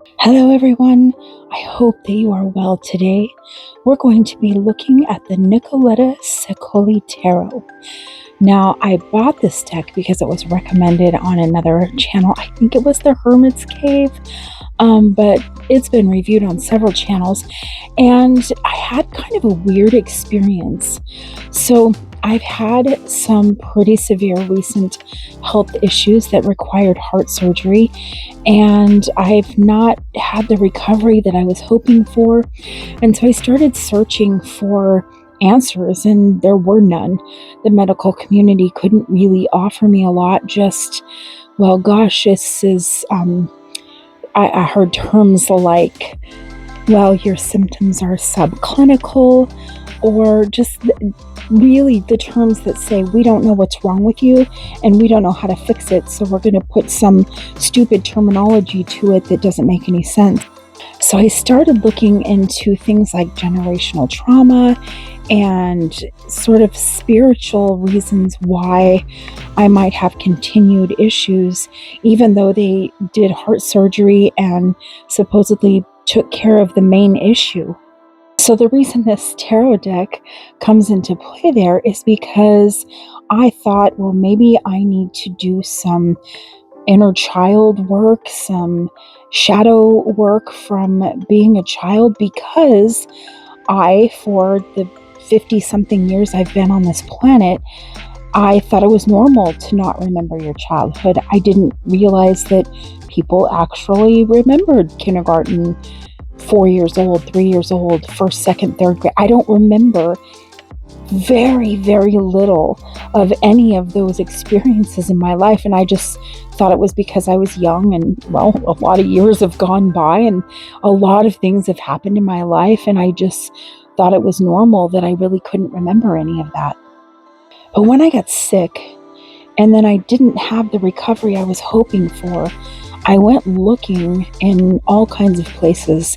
Hello, everyone. I hope that you are well today. We're going to be looking at the Nicoletta Ceccoli Tarot. Now, I bought this deck because it was recommended on another channel. I think it was the Hermit's Cave, but it's been reviewed on several channels, and I had kind of a weird experience. So, I've had some pretty severe recent health issues that required heart surgery, and I've not had the recovery that I was hoping for. And so I started searching for answers, and there were none. The medical community couldn't really offer me a lot. Just, well, gosh, this is, I heard terms like, well, your symptoms are subclinical, or just really the terms that say we don't know what's wrong with you and we don't know how to fix it, so we're going to put some stupid terminology to it that doesn't make any sense. So I started looking into things like generational trauma and sort of spiritual reasons why I might have continued issues, even though they did heart surgery and supposedly took care of the main issue. So the reason this tarot deck comes into play there is because I thought, well, maybe I need to do some inner child work, some shadow work from being a child, because for the 50 something years I've been on this planet, I thought it was normal to not remember your childhood. I didn't realize that people actually remembered kindergarten, 4 years old, 3 years old, first, second, third grade. I don't remember very, very little of any of those experiences in my life. And I just thought it was because I was young, and, well, a lot of years have gone by and a lot of things have happened in my life. And I just thought it was normal that I really couldn't remember any of that. But when I got sick and then I didn't have the recovery I was hoping for, I went looking in all kinds of places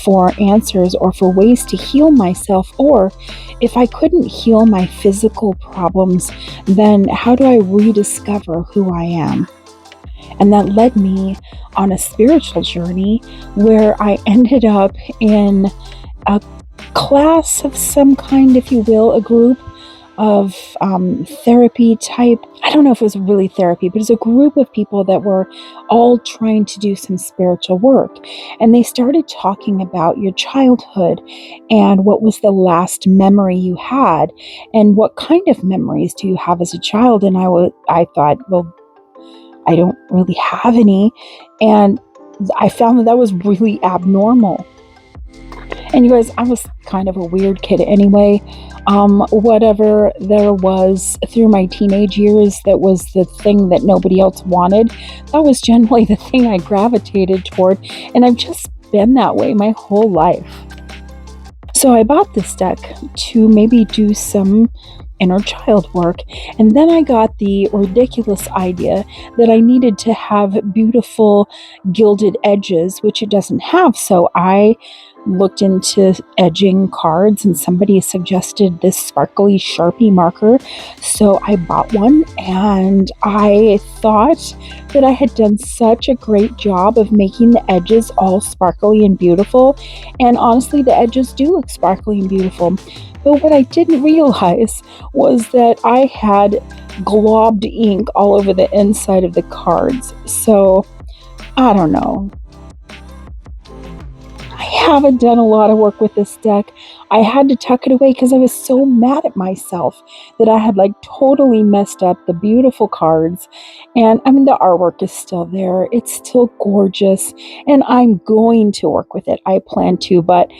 for answers or for ways to heal myself, or if I couldn't heal my physical problems, then how do I rediscover who I am? And that led me on a spiritual journey where I ended up in a class of some kind, if you will, a group of therapy type. I don't know if it was really therapy, but it was a group of people that were all trying to do some spiritual work. And they started talking about your childhood and what was the last memory you had and what kind of memories do you have as a child. And I thought, well, I don't really have any. And I found that was really abnormal. And you guys, I was kind of a weird kid anyway. Whatever there was through my teenage years that was the thing that nobody else wanted, that was generally the thing I gravitated toward. And I've just been that way my whole life. So I bought this deck to maybe do some inner child work. And then I got the ridiculous idea that I needed to have beautiful gilded edges, which it doesn't have. So I looked into edging cards, and somebody suggested this sparkly Sharpie marker. So I bought one, and I thought that I had done such a great job of making the edges all sparkly and beautiful. And honestly, the edges do look sparkly and beautiful. But what I didn't realize was that I had globbed ink all over the inside of the cards. So I don't know. I haven't done a lot of work with this deck. I had to tuck it away because I was so mad at myself that I had totally messed up the beautiful cards. And I mean, the artwork is still there. It's still gorgeous. And I'm going to work with it. I plan to. But,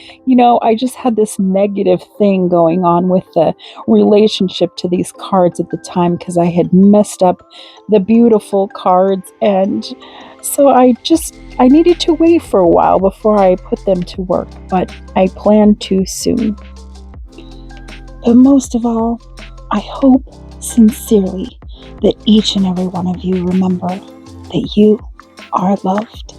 I just had this negative thing going on with the relationship to these cards at the time because I had messed up the beautiful cards. And so I needed to wait for a while before I put them to work, but I plan to soon. But most of all, I hope sincerely that each and every one of you remember that you are loved.